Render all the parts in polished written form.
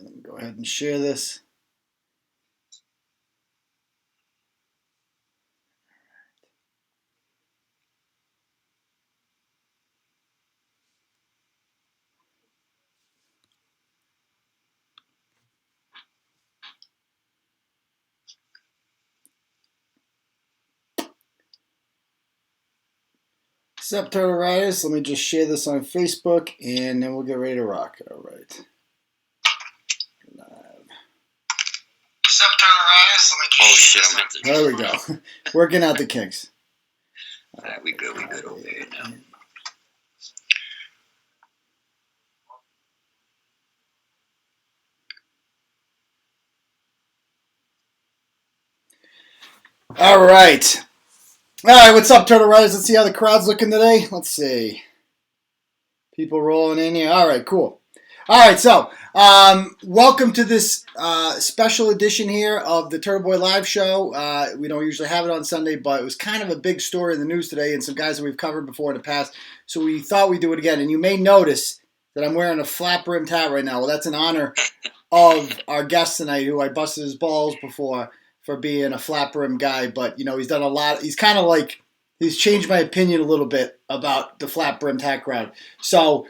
let me go ahead and share this. What's up, Turtle Riders? Let me just share this on Facebook, and then we'll get ready to rock. All right. Live. What's up, Turtle Riders? Oh shit, I'm at the. There we go. Working out the kinks. Alright, we good over here now. All right. All right, what's up, Turtle Riders? Let's see how the crowd's looking today. Let's see. People rolling in here. All right, cool. All right, so welcome to this special edition here of the Turtle Boy Live Show. We don't usually have it on Sunday, but it was kind of a big story in the news today and some guys that we've covered before in the past. So we thought we'd do it again. And you may notice that I'm wearing a flap-rimmed hat right now. Well, that's in honor of our guest tonight, who I busted his balls before for being a flap-rimmed guy. But, you know, he's done a lot. He's kind of like, he's changed my opinion a little bit about the flap-rimmed hat crowd. So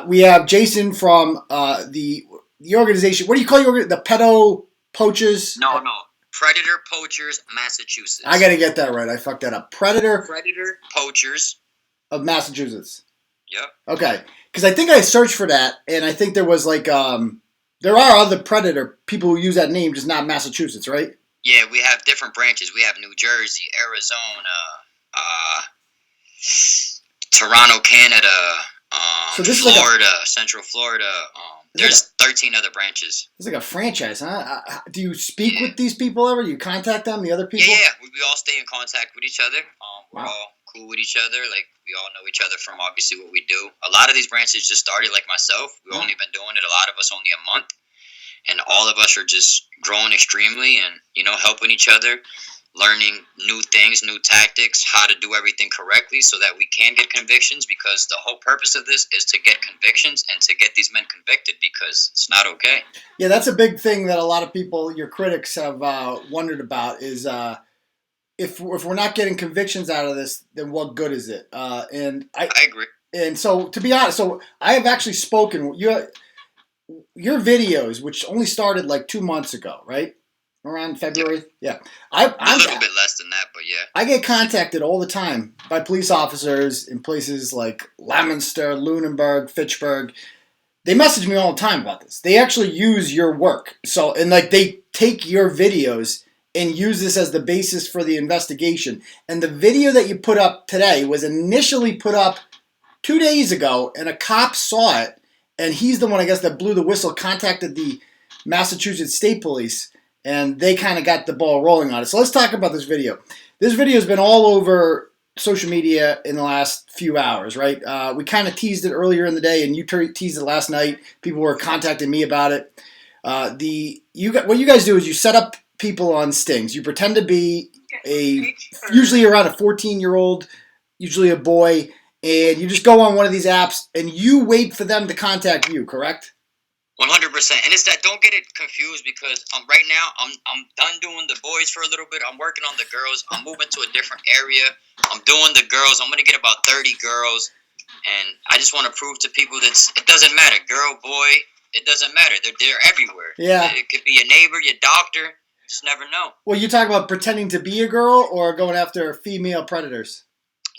we have Jason from the organization. What do you call the Pedo Poachers? No. Predator Poachers, Massachusetts. I got to get that right. I fucked that up. Predator Poachers of Massachusetts. Yep. Okay. Because I think I searched for that, and I think there was like, there are other Predator people who use that name, just not Massachusetts, right? Yeah, we have different branches. We have New Jersey, Arizona, Toronto, Canada, So this is Florida, Central Florida. There's 13 other branches. It's like a franchise, huh? Do you speak with these people ever? Do you contact them, the other people? Yeah. We all stay in contact with each other. We're all cool with each other. Like, we all know each other from obviously what we do. A lot of these branches just started like myself. We've only been doing it, a lot of us only a month. And all of us are just growing extremely and, you know, helping each other, learning new things, new tactics, how to do everything correctly so that we can get convictions, because the whole purpose of this is to get convictions and to get these men convicted, because it's not okay. Yeah, that's a big thing that a lot of people, your critics, have wondered about is if we're not getting convictions out of this, then what good is it? And I agree. And so, to be honest, so I have actually spoken. Your videos, which only started like 2 months ago, right? Around February? Yeah. A little bit less than that, but yeah. I get contacted all the time by police officers in places like Leominster, Lunenburg, Fitchburg. They message me all the time about this. They actually use your work. So, and like they take your videos and use this as the basis for the investigation. And the video that you put up today was initially put up 2 days ago, and a cop saw it, and he's the one, I guess, that blew the whistle, contacted the Massachusetts State Police, and they kind of got the ball rolling on it. So let's talk about this video. This video has been all over social media in the last few hours, right? We kind of teased it earlier in the day, and you teased it last night. People were contacting me about it. What you guys do is you set up people on stings. You pretend to be usually around a 14-year-old, usually a boy, and you just go on one of these apps, and you wait for them to contact you, correct? 100%. And it's that, don't get it confused, because right now I'm done doing the boys for a little bit. I'm working on the girls. I'm moving to a different area. I'm doing the girls. I'm going to get about 30 girls. And I just want to prove to people that it doesn't matter. Girl, boy, it doesn't matter. They're everywhere. Yeah. It could be your neighbor, your doctor. Just never know. Well, you talk about pretending to be a girl or going after female predators?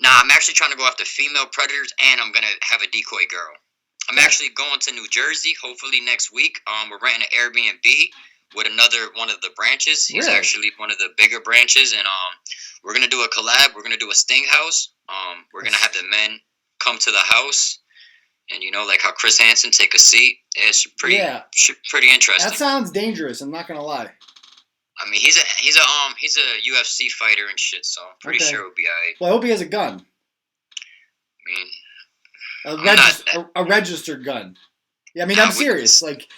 Nah, I'm actually trying to go after female predators, and I'm going to have a decoy girl. I'm actually going to New Jersey, hopefully next week. We're renting an Airbnb with one of the branches. He's actually one of the bigger branches, and we're going to do a collab. We're going to do a sting house. We're going to have the men come to the house, and, you know, like how Chris Hansen take a seat. It's pretty interesting. That sounds dangerous, I'm not going to lie. I mean, he's a UFC fighter and shit, so I'm pretty sure it'll be alright. Well, I hope he has a gun. I mean, a registered gun. Yeah, I mean, I'm serious. Like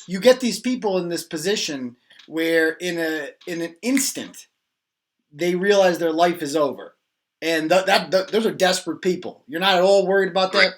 you get these people in this position where in an instant they realize their life is over, and those are desperate people. You're not at all worried about that.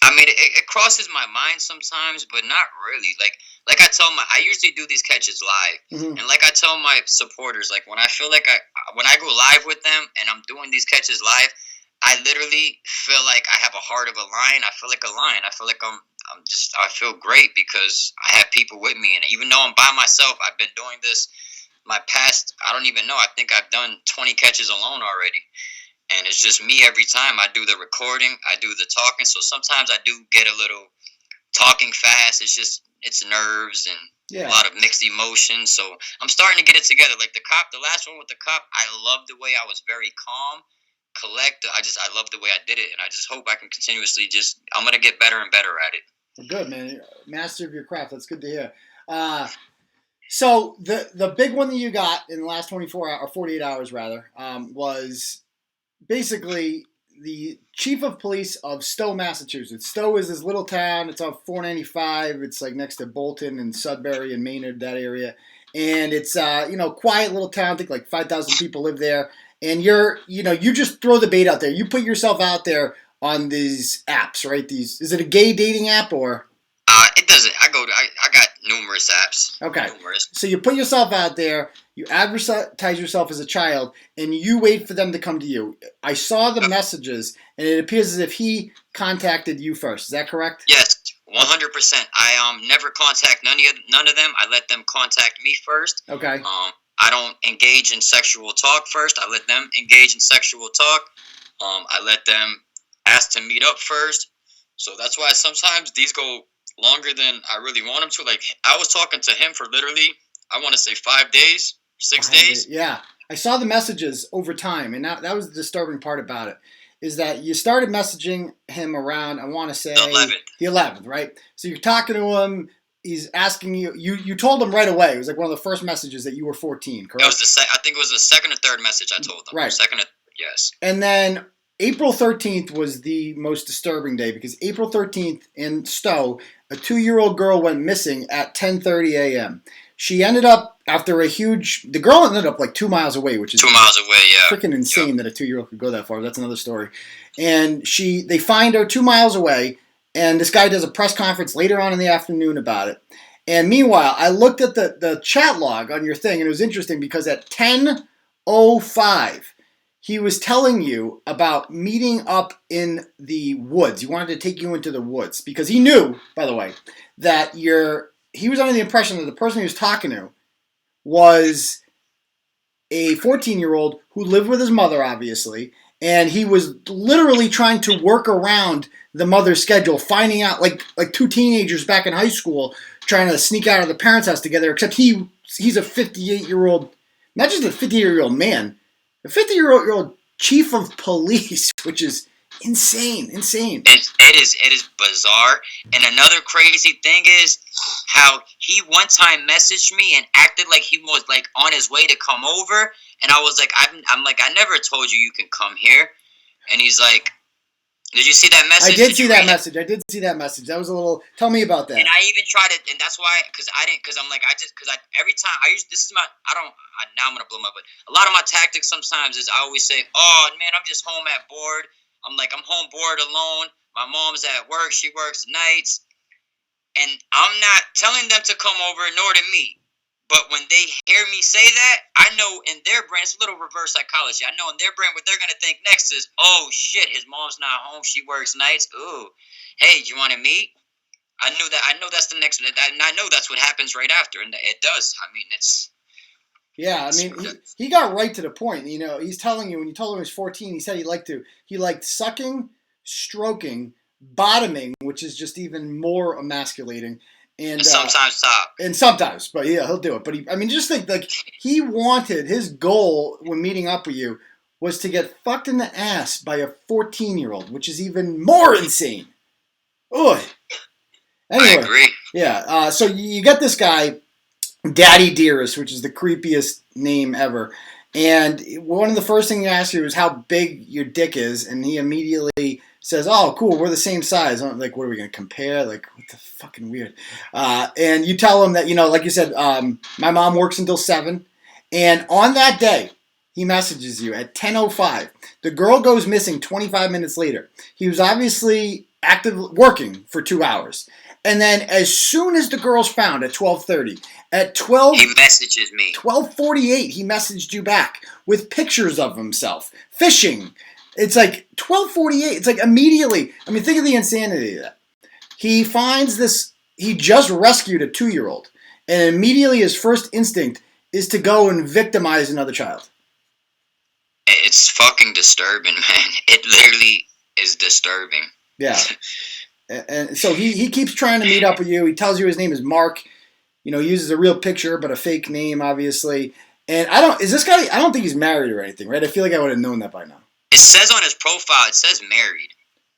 I mean, it crosses my mind sometimes, but not really. Like I usually do these catches live, and like I tell my supporters, like when I feel like when I go live with them and I'm doing these catches live, I literally feel like I have a heart of a lion. I feel like a lion. I feel like I feel great because I have people with me, and even though I'm by myself, I've been doing this. My past, I don't even know. I think I've done 20 catches alone already. And it's just me every time. I do the recording, I do the talking. So sometimes I do get a little talking fast. It's nerves and a lot of mixed emotions. So I'm starting to get it together. Like the last one with the cop, I love the way I was very calm, collect. I love the way I did it. And I just hope I can continuously I'm going to get better and better at it. Well, good, man. Master of your craft. That's good to hear. So the big one that you got in the last 24 hours, or 48 hours rather, was basically the chief of police of Stow, Massachusetts. Stow is this little town. It's on 495. It's like next to Bolton and Sudbury and Maynard, that area. And it's quiet little town. I think like 5,000 people live there. And you just throw the bait out there. You put yourself out there on these apps, right? Is it a gay dating app or? It doesn't. I got numerous apps. Okay. Numerous. So you put yourself out there, you advertise yourself as a child, and you wait for them to come to you. I saw the messages, and it appears as if he contacted you first. Is that correct? Yes, 100%. I never contact none of them. I let them contact me first. Okay. I don't engage in sexual talk first. I let them engage in sexual talk. I let them ask to meet up first. So that's why sometimes these go longer than I really want them to. Like, I was talking to him for literally, I want to say 5 days, 6 days. Yeah. I saw the messages over time, and that was the disturbing part about it, is that you started messaging him around, I want to say, the 11th, right? So you're talking to him, he's asking you told him right away, it was like one of the first messages that you were 14, correct? It was I think it was the second or third message I told him. Right. Yes. And then April 13th was the most disturbing day, because April 13th in Stow, a 2-year-old girl went missing at 10:30 a.m. She ended up, the girl ended up like 2 miles away, which is 2 miles away, yeah. Freaking insane that a 2-year-old could go that far. That's another story. And they find her 2 miles away, and this guy does a press conference later on in the afternoon about it. And meanwhile, I looked at the chat log on your thing, and it was interesting because at 10:05, he was telling you about meeting up in the woods. He wanted to take you into the woods because he knew, by the way, that he was under the impression that the person he was talking to was a 14-year-old who lived with his mother, obviously, and he was literally trying to work around the mother's schedule, finding out like two teenagers back in high school trying to sneak out of the parents' house together, except he's a 58-year-old, not just a 58-year-old man, a 50-year-old chief of police, which is insane. It is bizarre. And another crazy thing is how he one time messaged me and acted like he was like on his way to come over, and I was like, I'm like, I never told you can come here. And he's like, did you see that message? I did see that message. That was a little. Tell me about that. And I even tried it, and that's why, because I'm like, every time now I'm gonna blow my, but a lot of my tactics sometimes is I always say, oh man, I'm just home at bored. I'm home bored alone. My mom's at work. She works nights, and I'm not telling them to come over nor to meet. But when they hear me say that, I know in their brain, it's a little reverse psychology. I know in their brain what they're going to think next is, oh, shit, his mom's not home. She works nights. Ooh, hey, do you want to meet? I know that's the next, and I know that's what happens right after, and it does. I mean, it's... Yeah, I mean, he got right to the point. You know, he's telling you, when you told him he was 14, he said he liked sucking, stroking, bottoming, which is just even more emasculating. And sometimes top. And sometimes, but yeah, he'll do it. But just think, like, his goal when meeting up with you was to get fucked in the ass by a 14-year-old, which is even more insane. Ugh. Anyway, I agree. Yeah, so you got this guy, Daddy Dearest, which is the creepiest name ever. And one of the first things he asks you is how big your dick is, and he immediately says, oh, cool, we're the same size. I'm like, what are we going to compare? Like, what the fucking weird. And you tell him that, like you said, my mom works until 7. And on that day, he messages you at 10:05. The girl goes missing 25 minutes later. He was obviously active working for 2 hours. And then as soon as the girl's found at 12:30, at He messages me. 12:48, he messaged you back with pictures of himself fishing. It's like 12:48. It's like immediately. I mean, think of the insanity of that. He finds this. He just rescued a 2-year-old, and immediately his first instinct is to go and victimize another child. It's fucking disturbing, man. It literally is disturbing. Yeah. And so he keeps trying to meet up with you. He tells you his name is Mark. He uses a real picture, but a fake name, obviously. And I don't think he's married or anything, right? I feel like I would have known that by now. It says on his profile, it says married.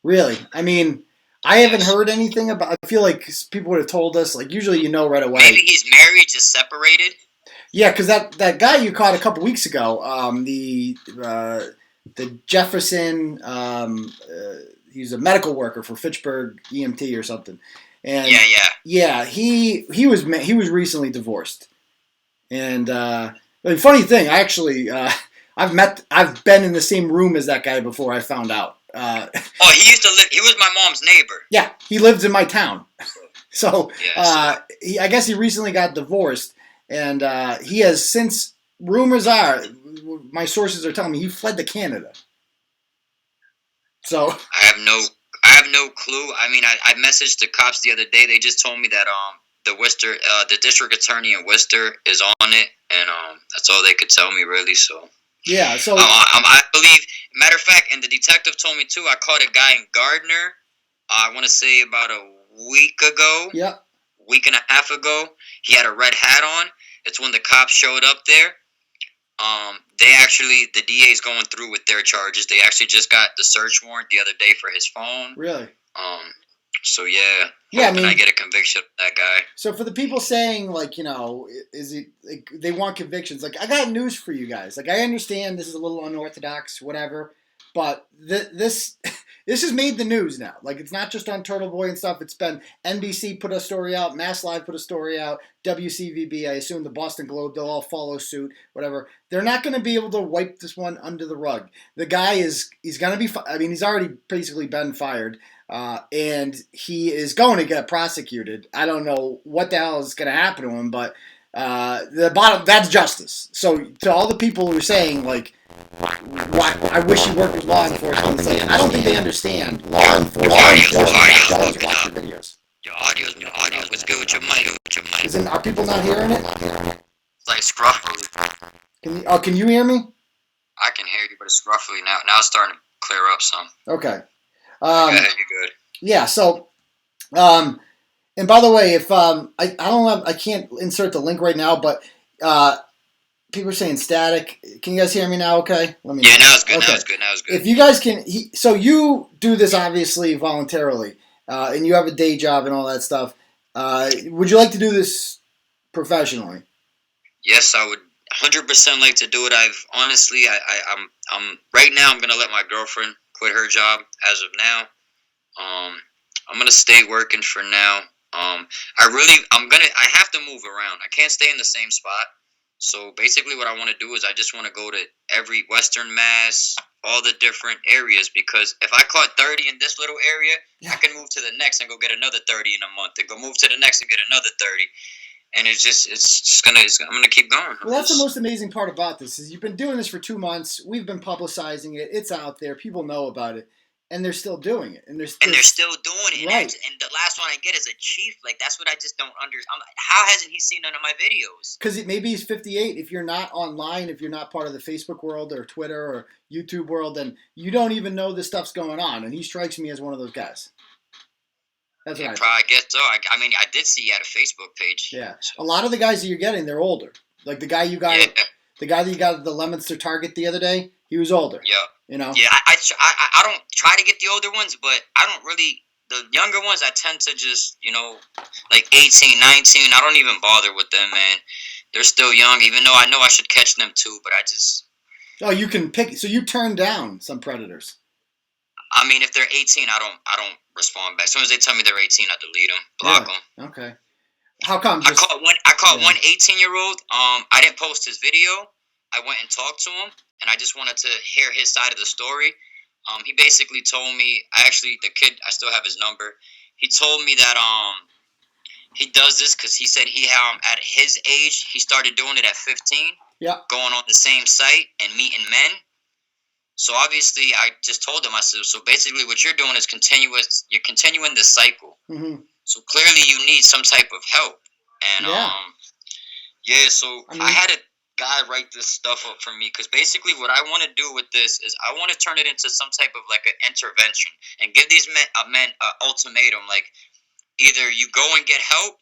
Really? I mean, I haven't heard anything about. I feel like people would have told us. Like usually, right away. Maybe he's married, just separated. Yeah, because that guy you caught a couple weeks ago, the Jefferson, he's a medical worker for Fitchburg EMT or something. And yeah, he was recently divorced. And the funny thing, I actually I've been in the same room as that guy before. I found out. He used to live. He was my mom's neighbor. Yeah, he lives in my town. So Yeah, I guess he recently got divorced, and he has since. Rumors are, my sources are telling me he fled to Canada. So I have no clue. I mean, I messaged the cops the other day. They just told me that the district attorney in Worcester is on it, and that's all they could tell me really. So yeah, so I believe. Matter of fact, and the detective told me too. I caught a guy in Gardner. I want to say about a week ago. Yeah. Week and a half ago. He had a red hat on. It's when the cops showed up there. The DA's going through with their charges. They actually just got the search warrant the other day for his phone. Really? So yeah. Yeah, I mean, I get a conviction of that guy. So for the people saying is it like they want convictions? Like I got news for you guys. Like I understand this is a little unorthodox, whatever, but this has made the news now. Like it's not just on Turtle Boy and stuff. It's been NBC put a story out, Mass Live put a story out, WCVB. I assume the Boston Globe. They'll all follow suit. Whatever. They're not going to be able to wipe this one under the rug. The guy he's going to be. I mean, he's already basically been fired. And he is going to get prosecuted. I don't know what the hell is going to happen to him, but that's justice. So to all the people who are saying like, why I wish he worked with law enforcement, it's like, I don't think they understand. Law enforcement don't watch your videos. Your audio was good with your mic. Are people not hearing it? It's like scruffly. Can you hear me? I can hear you, but it's scruffly now. Now it's starting to clear up some. Okay. You're good. Yeah. So, and by the way, if I can't insert the link right now, but people are saying static. Can you guys hear me now? Okay. Let me. Yeah, now it's good. Okay. Now it's good. If you guys can, so you do this obviously voluntarily, and you have a day job and all that stuff. Would you like to do this professionally? Yes, I would 100% like to do it. I'm right now. I'm gonna let my girlfriend quit her job as of now. I'm gonna stay working for now. I have to move around. I can't stay in the same spot. So basically what I want to do is I just want to go to every Western Mass, all the different areas, because if I caught 30 in this little area, I can move to the next and go get another 30 in a month, and go move to the next and get another 30. And I'm gonna keep going. Well, that's the most amazing part about this is you've been doing this for 2 months. We've been publicizing it. It's out there. People know about it, and they're still doing it. And they're still doing it. Right. And the last one I get is a chief. Like that's what I just don't understand. How hasn't he seen none of my videos? Because maybe he's 58. If you're not online, if you're not part of the Facebook world or Twitter or YouTube world, then you don't even know this stuff's going on. And he strikes me as one of those guys. That's what I guess so. I mean, I did see you had a Facebook page. Yeah, so. A lot of the guys that you're getting, they're older. Like the guy you got, the guy that you got at the Leominster Target the other day, he was older. Yeah. You know. Yeah, I don't try to get the older ones, but I don't really. The younger ones, I tend to just like 18, 19. I don't even bother with them, man. They're still young, even though I know I should catch them too. But I just. Oh, you can pick. So you turn down some predators. I mean, if they're 18, I don't respond back. As soon as they tell me they're 18, I delete them, block them. Okay. How come? I caught one 18-year-old. I didn't post his video. I went and talked to him, and I just wanted to hear his side of the story. He basically told me. The kid, I still have his number. He told me that he does this because he said at his age he started doing it at 15. Yeah. Going on the same site and meeting men. So obviously, I just told him. I said, so basically, what you're doing is continuous. You're continuing the cycle. Mm-hmm. So clearly, you need some type of help. And yeah. So I had a guy write this stuff up for me because basically, what I want to do with this is I want to turn it into some type of like an intervention and give these men an ultimatum. Like either you go and get help,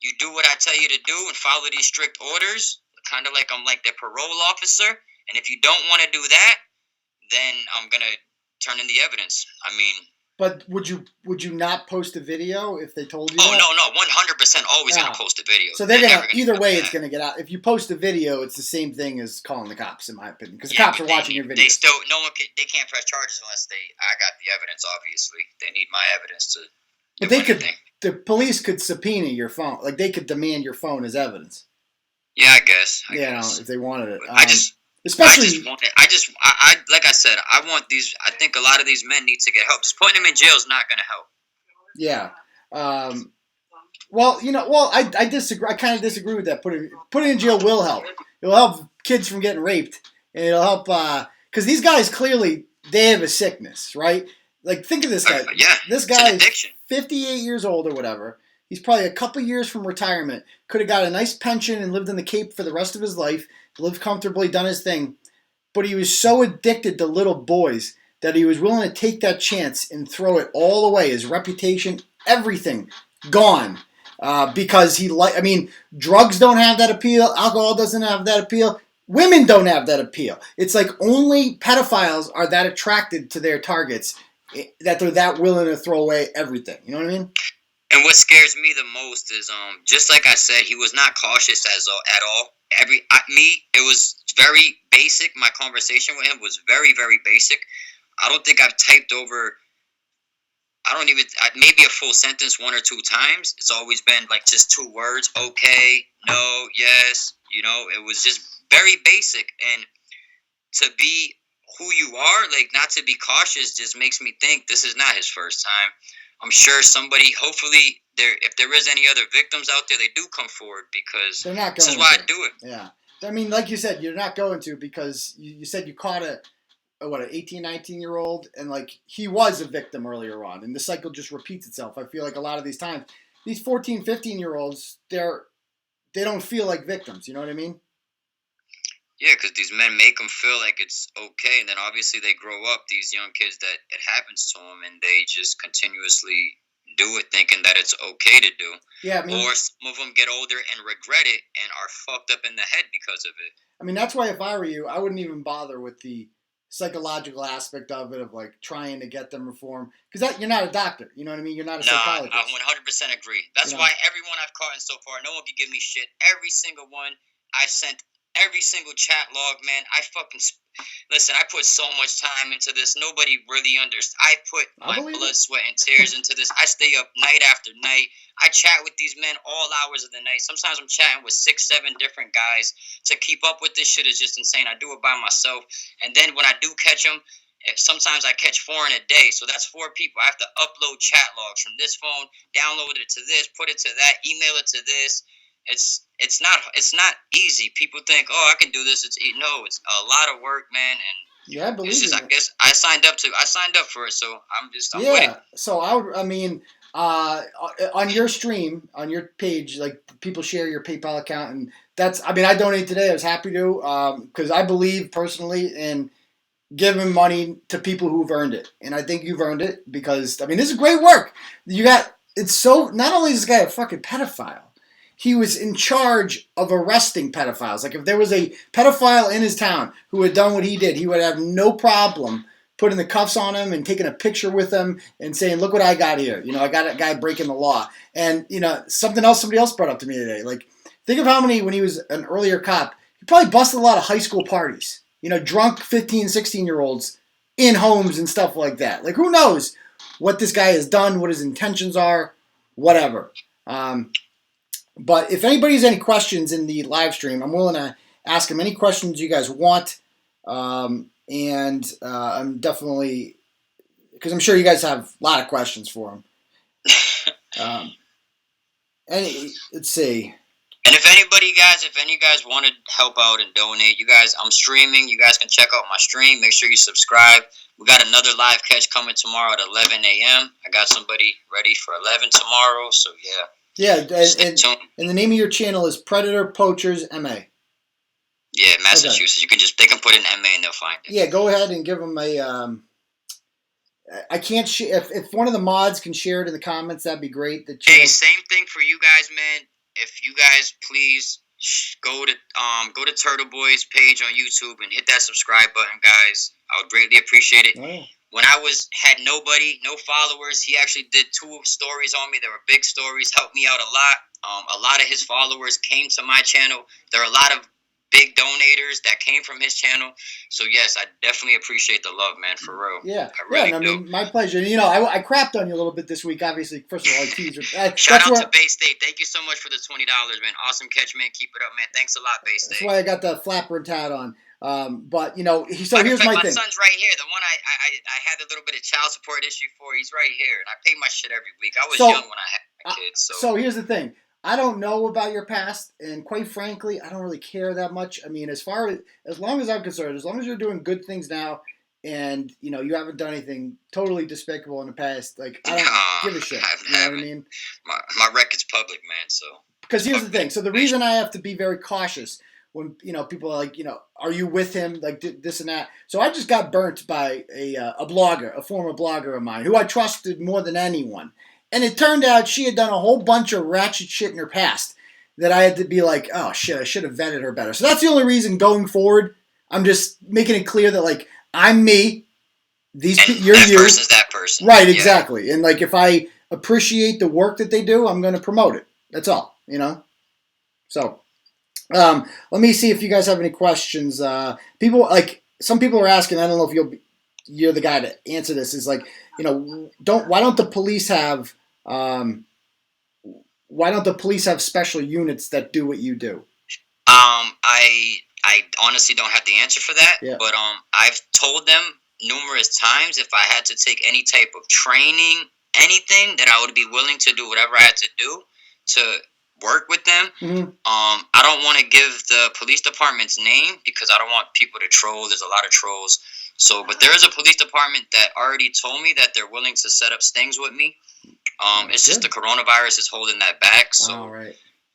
you do what I tell you to do, and follow these strict orders. Kind of like I'm like the parole officer. And if you don't want to do that, then I'm gonna turn in the evidence. I mean, but would you not post a video if they told you? Oh that? no, 100% always gonna post a video. So they're gonna either way, it's gonna get out. If you post a video, it's the same thing as calling the cops, in my opinion, because the cops are watching your video. They can't press charges unless I got the evidence. Obviously, they need my evidence to. But they could. The police could subpoena your phone, like they could demand your phone as evidence. Yeah, I guess. I guess. If they wanted it. Especially, like I said, I want these. I think a lot of these men need to get help. Just putting them in jail is not going to help. Yeah. I disagree. I kind of disagree with that. Putting in jail will help. It will help kids from getting raped, and it'll help because these guys clearly they have a sickness, right? Like think of this guy. This guy is 58 years old or whatever. He's probably a couple years from retirement. Could have got a nice pension and lived in the Cape for the rest of his life. Lived comfortably, done his thing. But he was so addicted to little boys that he was willing to take that chance and throw it all away. His reputation, everything, gone. Because drugs don't have that appeal. Alcohol doesn't have that appeal. Women don't have that appeal. It's like only pedophiles are that attracted to their targets that they're that willing to throw away everything. You know what I mean? And what scares me the most is, just like I said, he was not cautious at all. It was very basic. My conversation with him was very, very basic. I don't think I've typed over. Maybe a full sentence one or two times. It's always been like just 2 words. Okay, no, yes. It was just very basic. And to be who you are, like not to be cautious, just makes me think this is not his first time. I'm sure somebody, hopefully, if there is any other victims out there, they do come forward because they're not going this is why I do it. Yeah. I mean, like you said, you're not going to because you said you caught an 18, 19-year-old, and like he was a victim earlier on, and the cycle just repeats itself. I feel like a lot of these times, these 14, 15-year-olds, they don't feel like victims. You know what I mean? Yeah, because these men make them feel like it's okay, and then obviously they grow up, these young kids, that it happens to them, and they just continuously do it thinking that it's okay to do. Yeah, or some of them get older and regret it and are fucked up in the head because of it. I mean, that's why if I were you, I wouldn't even bother with the psychological aspect of it, of like trying to get them reformed, because you're not a doctor. You know what I mean? You're not a psychologist. I 100% agree. That's why everyone I've caught in so far, no one can give me shit. Every single one I've sent. Every single chat log, man, listen, I put so much time into this. Nobody really understands. I put my blood, sweat, and tears into this. I stay up night after night. I chat with these men all hours of the night. Sometimes I'm chatting with 6, 7 different guys. To keep up with this shit is just insane. I do it by myself. And then when I do catch them, sometimes I catch 4 in a day. So that's 4 people. I have to upload chat logs from this phone, download it to this, put it to that, email it to this. It's not easy. People think, oh, I can do this. It's a lot of work, man. And yeah, I believe it. I guess I signed up for it, so I'm with it. So on your stream, on your page, like people share your PayPal account, and I donate today. I was happy to because I believe personally in giving money to people who've earned it, and I think you've earned it because this is great work. Not only is this guy a fucking pedophile. He was in charge of arresting pedophiles. Like if there was a pedophile in his town who had done what he did, he would have no problem putting the cuffs on him and taking a picture with him and saying, look what I got here. I got a guy breaking the law. And, something else somebody else brought up to me today. Like think of how many, when he was an earlier cop, he probably busted a lot of high school parties. Drunk 15, 16-year-olds in homes and stuff like that. Like who knows what this guy has done, what his intentions are, whatever. But if anybody has any questions in the live stream, I'm willing to ask them any questions you guys want. and I'm definitely because I'm sure you guys have a lot of questions for him. And let's see. And if any guys want to help out and donate, you guys, I'm streaming. You guys can check out my stream. Make sure you subscribe. We got another live catch coming tomorrow at 11 a.m. I got somebody ready for 11 tomorrow. So yeah. Yeah, and the name of your channel is Predator Poachers MA. Yeah, Massachusetts. Okay. They can put in MA and they'll find it. Yeah, go ahead and give them a. I can't if one of the mods can share it in the comments, that'd be great. Hey, same thing for you guys, man. If you guys please go to Turtle Boy's page on YouTube and hit that subscribe button, guys. I would greatly appreciate it. Oh. When I had no followers, he actually did 2 stories on me. They were big stories, helped me out a lot. A lot of his followers came to my channel. There are a lot of big donators that came from his channel. So yes, I definitely appreciate the love, man, for real. Yeah, I really do. mean, my pleasure. You know, I crapped on you a little bit this week. Obviously, first of all, shout out to Bay State. Thank you so much for the $20, man. Awesome catch, man. Keep it up, man. Thanks a lot, Bay State. That's why I got the flapper and tat on. But you know, here's my thing. My son's right here. The one I had a little bit of child support issue for. He's right here, and I pay my shit every week. I was young when I had my kids. So here's the thing. I don't know about your past, and quite frankly, I don't really care that much. I mean, as long as I'm concerned, as long as you're doing good things now, and you know you haven't done anything totally despicable in the past, like I don't give a shit. You know what I mean? My record's public, man. So because here's the thing. So the reason I have to be very cautious when people are like, are you with him? Like this and that. So I just got burnt by a blogger, a former blogger of mine, who I trusted more than anyone. And it turned out she had done a whole bunch of ratchet shit in her past that I had to be like, oh shit, I should have vetted her better. So that's the only reason going forward, I'm just making it clear that like I'm me, you're you. That person's that person. Right, yeah. Exactly. And like if I appreciate the work that they do, I'm going to promote it. That's all, So let me see if you guys have any questions. Some people are asking. I don't know if you're the guy to answer this. Is like why don't the police have special units that do what you do? I honestly don't have the answer for that. Yeah. But I've told them numerous times if I had to take any type of training, anything, that I would be willing to do whatever I had to do to work with them. Mm-hmm. I don't want to give the police department's name because I don't want people to troll. There's a lot of trolls. So, but there is a police department that already told me that they're willing to set up stings with me. It's just the coronavirus is holding that back. So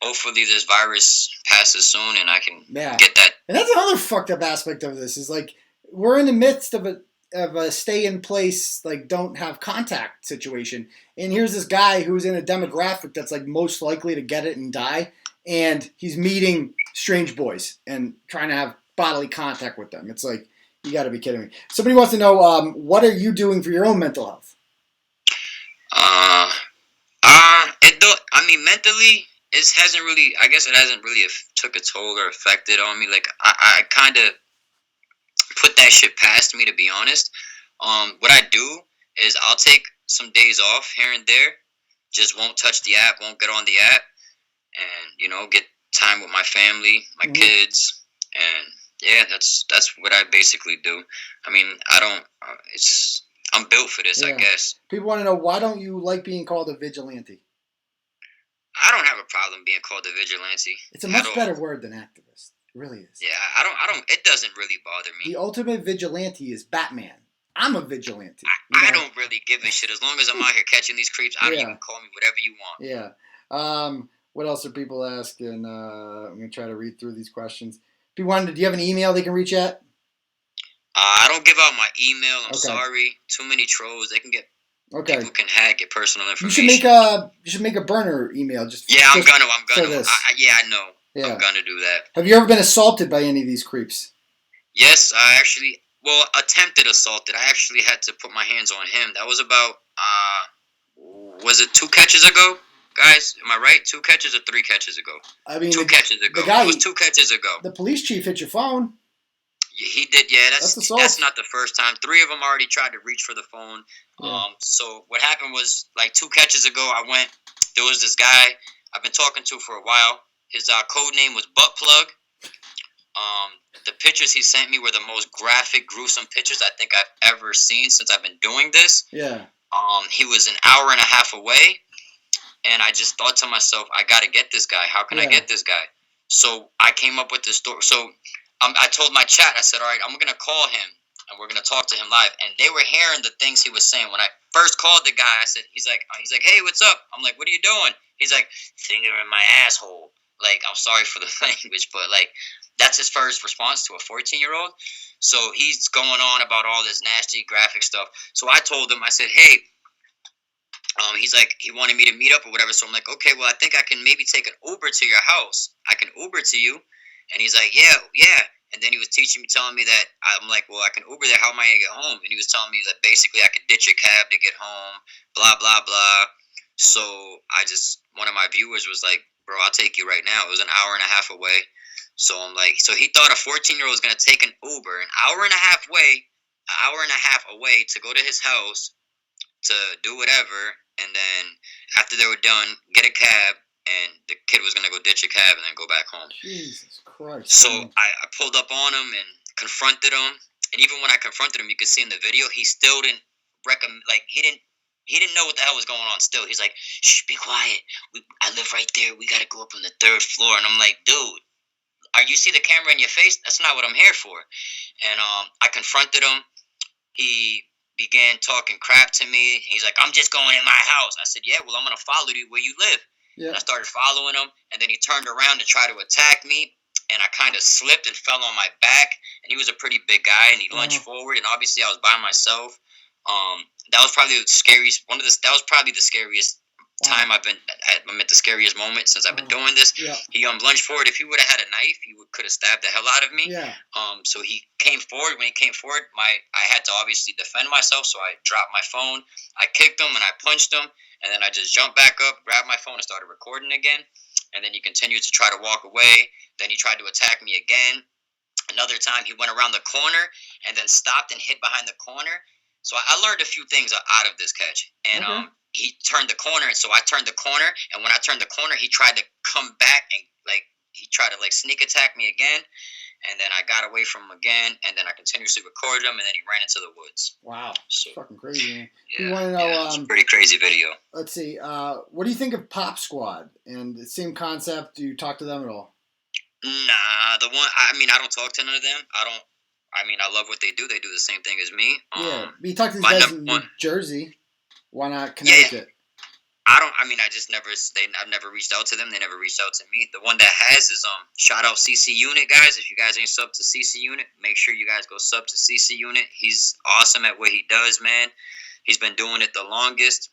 hopefully this virus passes soon and I can get that. And that's another fucked up aspect of this is like we're in the midst of a stay in place, like don't have contact situation. And here's this guy who's in a demographic that's like most likely to get it and die. And he's meeting strange boys and trying to have bodily contact with them. It's like, you got to be kidding me. Somebody wants to know, what are you doing for your own mental health? Mentally, it hasn't really took a toll or affected on me. Like, I kind of put that shit past me, to be honest. What I do is I'll take some days off here and there, just won't touch the app, won't get on the app, and, get time with my family, my kids, and yeah, that's what I basically do. I mean, I'm built for this, I guess. People want to know, why don't you like being called a vigilante? I don't have a problem being called a vigilante. It's a much better word than activist. It really is. Yeah, I don't. It doesn't really bother me. The ultimate vigilante is Batman. I'm a vigilante. I don't really give a shit. As long as I'm out here catching these creeps, you can call me whatever you want. Yeah. What else are people asking? I'm going to try to read through these questions. Do you have an email they can reach at? I don't give out my email. I'm sorry. Too many trolls. They can get. Okay. People can get personal information. You should make a burner email. I'm gonna. I know. Yeah. I'm gonna do that. Have you ever been assaulted by any of these creeps? Yes, I actually. Well, attempted assaulted. I actually had to put my hands on him. That was about. Was it 2 catches ago? Guys, am I right? 2 catches or 3 catches ago? I mean, 2 catches ago. It was 2 catches ago. The police chief hit your phone. He did, yeah. That's not the first time. 3 of them already tried to reach for the phone. Yeah. So what happened was, like 2 catches ago, there was this guy I've been talking to for a while. His code name was Butt Plug. The pictures he sent me were the most graphic, gruesome pictures I think I've ever seen since I've been doing this. Yeah. He was an hour and a half away, and I just thought to myself, I got to get this guy. How can I get this guy? So I came up with this story. So I told my chat, I said, all right, I'm going to call him, and we're going to talk to him live. And they were hearing the things he was saying. When I first called the guy, I said, he's like, hey, what's up? I'm like, what are you doing? He's like, finger in my asshole. Like, I'm sorry for the language, but, like, that's his first response to a 14-year-old. So he's going on about all this nasty graphic stuff. So I told him, I said, hey, he's like, he wanted me to meet up or whatever. So I'm like, okay, well, I think I can maybe take an Uber to your house. I can Uber to you. And he's like, yeah. And then he was telling me that, I'm like, well, I can Uber there. How am I going to get home? And he was telling me that basically I could ditch a cab to get home, blah, blah, blah. So one of my viewers was like, bro, I'll take you right now. It was an hour and a half away. So I'm like, so he thought a 14-year-old was going to take an Uber an hour and a half away to go to his house to do whatever. And then after they were done, get a cab, and the kid was going to go ditch a cab and then go back home. Jesus Christ. So I pulled up on him and confronted him. And even when I confronted him, you could see in the video, he still didn't he didn't know what the hell was going on still. He's like, shh, be quiet. I live right there. We got to go up on the 3rd floor. And I'm like, dude, you see the camera in your face? That's not what I'm here for. And I confronted him. He began talking crap to me. He's like, I'm just going in my house. I said, yeah, well, I'm going to follow you where you live. Yeah. And I started following him, and then he turned around to try to attack me, and I kind of slipped and fell on my back, and he was a pretty big guy, and he lunged forward, and obviously I was by myself. That was probably the scariest, time I'm at the scariest moment since I've been doing this. Yeah. He lunged forward. If he would have had a knife, he could have stabbed the hell out of me. Yeah. So he came forward. When he came forward, I had to obviously defend myself, so I dropped my phone. I kicked him and I punched him, and then I just jumped back up, grabbed my phone, and started recording again. And then he continued to try to walk away. Then he tried to attack me again. Another time, he went around the corner and then stopped and hid behind the corner. So I learned a few things out of this catch. And he turned the corner, and so I turned the corner. And when I turned the corner, he tried to come back and he tried to sneak attack me again. And then I got away from him again, and then I continuously recorded him, and then he ran into the woods. Wow, so, fucking crazy, man. Yeah, you want to know? It's a pretty crazy video. Let's see. What do you think of Pop Squad and the same concept? Do you talk to them at all? Nah, I don't talk to none of them. I love what they do. They do the same thing as me. Yeah, but you talk to these guys in New Jersey. Why not Connecticut? I've never reached out to them. They never reached out to me. The one that has is shout out CC Unit, guys. If you guys ain't sub to CC Unit, make sure you guys go sub to CC Unit. He's awesome at what he does, man. He's been doing it the longest.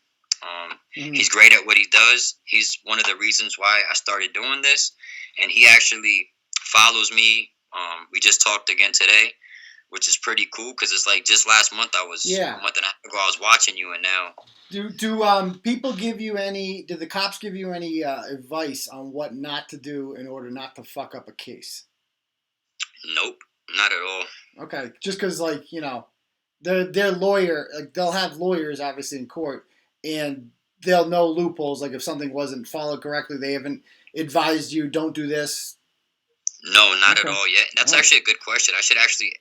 He's great at what he does. He's one of the reasons why I started doing this, and he actually follows me. We just talked again today, which is pretty cool because it's like just last month a month and a half ago I was watching you, and now. Do people give you any? Do the cops give you any advice on what not to do in order not to fuck up a case? Nope, not at all. Okay, just because their lawyer, they'll have lawyers obviously in court, and they'll know loopholes. Like if something wasn't followed correctly, they haven't advised you don't do this. No, not at all. Yeah, that's actually a good question. I should actually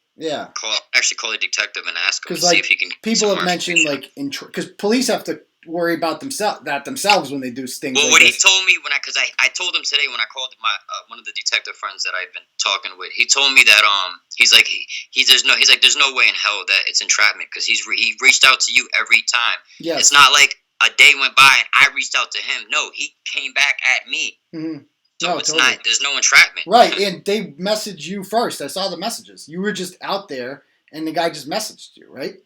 call a detective and ask him to see if he can. People have mentioned because police have to worry about themselves when they do things. Well, what he told me because I told him today when I called my one of the detective friends that I've been talking with, he told me that he's like there's no way in hell that it's entrapment because he reached out to you every time. Yeah, it's not like a day went by and I reached out to him. No, he came back at me. Mm-hmm. So it's totally not. There's no entrapment. Right, and they messaged you first. I saw the messages. You were just out there, and the guy just messaged you, right?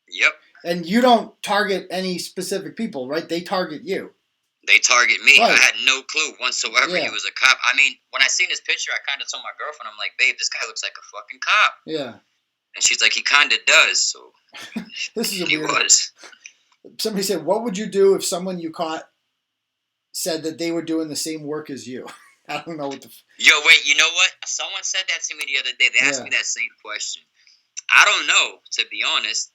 Yep. And you don't target any specific people, right? They target you. They target me. Right. I had no clue whatsoever he was a cop. I mean, when I seen his picture, I kind of told my girlfriend, I'm like, babe, this guy looks like a fucking cop. Yeah. And she's like, he kind of does. So this is he was. Somebody said, what would you do if someone you caught said that they were doing the same work as you? I don't know what the... Yo, wait, you know what? Someone said that to me the other day. They asked me that same question. I don't know, to be honest.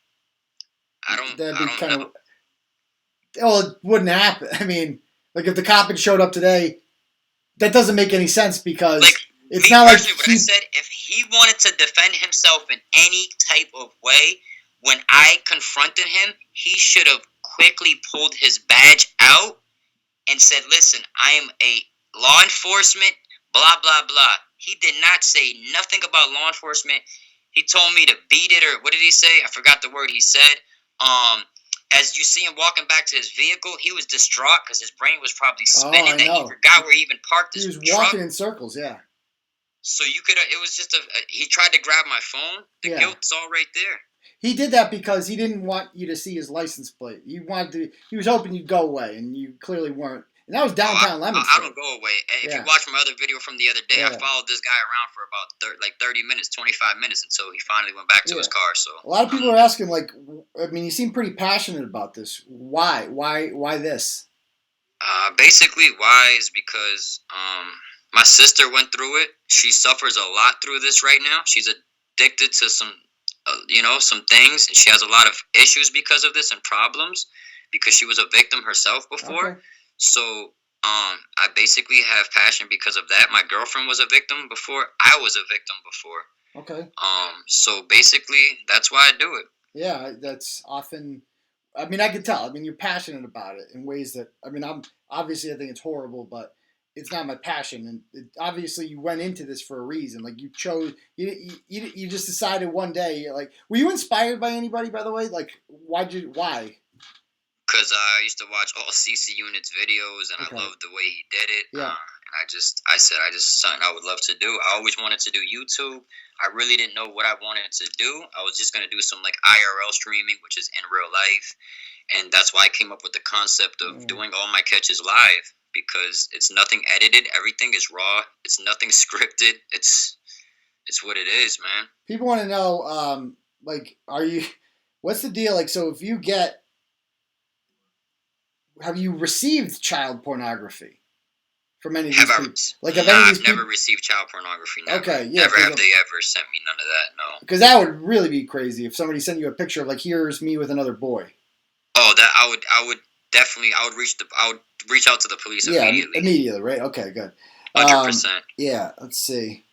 I don't know. Well, it wouldn't happen. I mean, if the cop had showed up today, that doesn't make any sense because... It's Me not like personally, what I said, if he wanted to defend himself in any type of way, when I confronted him, he should have quickly pulled his badge out and said, "Listen, I am a law enforcement, blah, blah, blah." He did not say nothing about law enforcement. He told me to beat it, or what did he say? I forgot the word he said. As you see him walking back to his vehicle, he was distraught because his brain was probably spinning that he forgot where he even parked his truck. He was walking in circles, yeah. So you could, it was just he tried to grab my phone. The guilt's all right there. He did that because he didn't want you to see his license plate. He was hoping you'd go away, and you clearly weren't. And that was downtown Leominster. I don't go away. If you watch my other video from the other day, I followed this guy around for about 30 minutes, 25 minutes until he finally went back to his car. So a lot of people are asking, like, I mean, you seem pretty passionate about this. Why? Why this? Basically, why is because my sister went through it. She suffers a lot through this right now. She's addicted to some things, and she has a lot of issues because of this and problems because she was a victim herself before. Okay. So I basically have passion because of that. My girlfriend was a victim before. I was a victim before. Okay. So basically, that's why I do it. Yeah, that's often. I mean, I can tell. I mean, you're passionate about it in ways that. I mean, I think it's horrible, but it's not my passion. And obviously, you went into this for a reason. Like you chose. You just decided one day. Like, were you inspired by anybody? By the way, like, why? Because I used to watch all CC Unit's videos, and I loved the way he did it. Yeah. And I said, something I would love to do. I always wanted to do YouTube. I really didn't know what I wanted to do. I was just going to do some like IRL streaming, which is in real life. And that's why I came up with the concept of doing all my catches live, because it's nothing edited. Everything is raw. It's nothing scripted. It's what it is, man. People want to know, like, what's the deal? Like, so if you have you received child pornography from any of these people? Like, I've never received child pornography. Never. Okay, yeah. Never have they ever sent me none of that, no. Because that would really be crazy if somebody sent you a picture of, like, here's me with another boy. Oh, that I would definitely, I would reach out to the police immediately. Yeah, immediately, right? Okay, good. 100%. Yeah, let's see.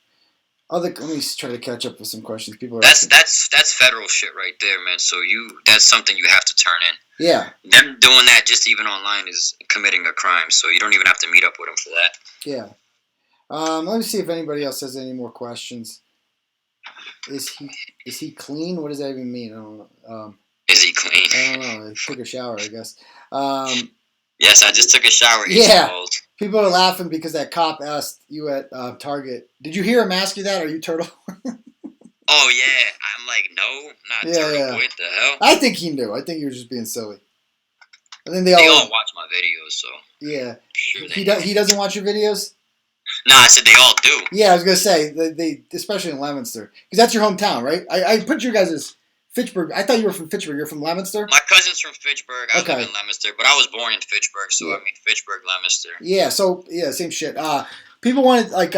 Let me try to catch up with some questions. People are that's federal shit right there, man. So that's something you have to turn in. Yeah. Them doing that just even online is committing a crime. So you don't even have to meet up with them for that. Yeah. Let me see if anybody else has any more questions. Is he clean? What does that even mean? I don't know. Is he clean? I don't know. He took a shower, I guess. Yes, I just took a shower. Yeah. People are laughing because that cop asked you at Target. Did you hear him ask you that? Are you Turtle? Oh, yeah. I'm like, no, not Turtle. Yeah. What the hell? I think he knew. I think he was just being silly. I think they all watch my videos, so. Yeah. Sure he doesn't watch your videos? No, I said they all do. Yeah, I was going to say, they especially in Leominster. Because that's your hometown, right? I put you guys as Fitchburg. I thought you were from Fitchburg. You're from Leominster? My cousin's from Fitchburg. I live in Leominster, but I was born in Fitchburg, so I mean Fitchburg, Leominster. Yeah, so, same shit. People wanted, like,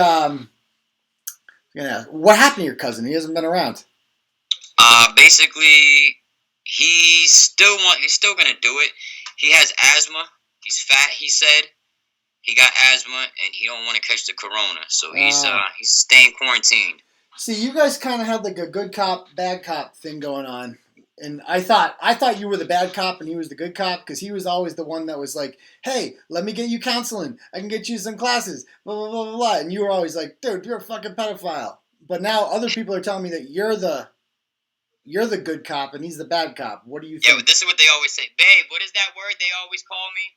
what happened to your cousin? He hasn't been around. Basically, he's still gonna do it. He has asthma. He's fat, he said. He got asthma, and he don't want to catch the corona, so he's staying quarantined. See, you guys kind of had like a good cop, bad cop thing going on, and I thought you were the bad cop and he was the good cop because he was always the one that was like, "Hey, let me get you counseling. I can get you some classes." Blah blah blah blah blah. And you were always like, "Dude, you're a fucking pedophile." But now other people are telling me that you're the good cop and he's the bad cop. What do you think? Yeah, but this is what they always say. Babe, what is that word they always call me?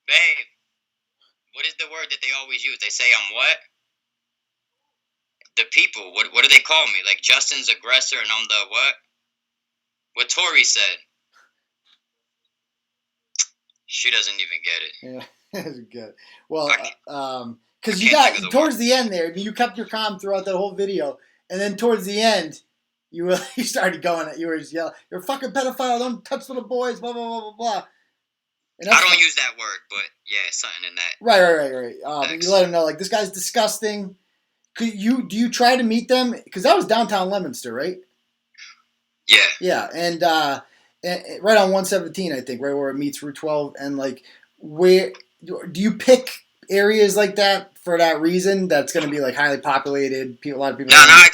Babe, what is the word that they always use? They say I'm what? The people, what do they call me? Like Justin's aggressor and I'm the what? What Tori said. She doesn't even get it. Yeah, that's good. Well, because you got towards the end there, you kept your calm throughout that whole video, and then towards the end, you started going. You were just yelling, "You're a fucking pedophile! Don't touch little boys!" Blah blah blah blah blah. I don't use that word, but yeah, something in that. Right. You let him know, like, this guy's disgusting. Do you try to meet them? Because that was downtown Leominster, right? Yeah. Yeah, and right on 117, I think, right where it meets Route 12, and like, where do you pick areas like that for that reason? That's going to be like highly populated. A lot of people. No, I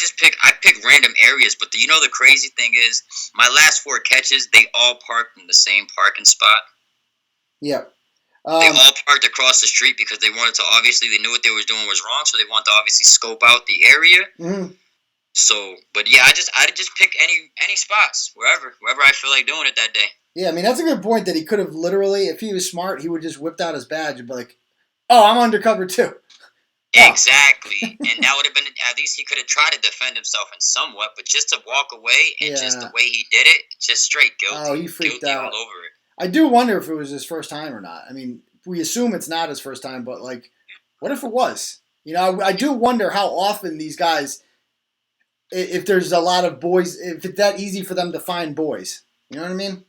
pick random areas. But the crazy thing is, my last 4 catches, they all parked in the same parking spot. Yep. They all parked across the street because they wanted to. Obviously, they knew what they were doing was wrong, so they wanted to obviously scope out the area. Mm-hmm. So, but yeah, I just pick any spots wherever I feel like doing it that day. Yeah, I mean that's a good point that he could have literally, if he was smart, he would just whipped out his badge and be like, "Oh, I'm undercover too." Exactly, and that would have been at least he could have tried to defend himself in somewhat, but just to walk away and just the way he did it, just straight guilty. Oh, he freaked guilty out all over it. I do wonder if it was his first time or not. I mean, we assume it's not his first time, but like, what if it was? You know, I do wonder how often these guys, if there's a lot of boys, if it's that easy for them to find boys. You know what I mean?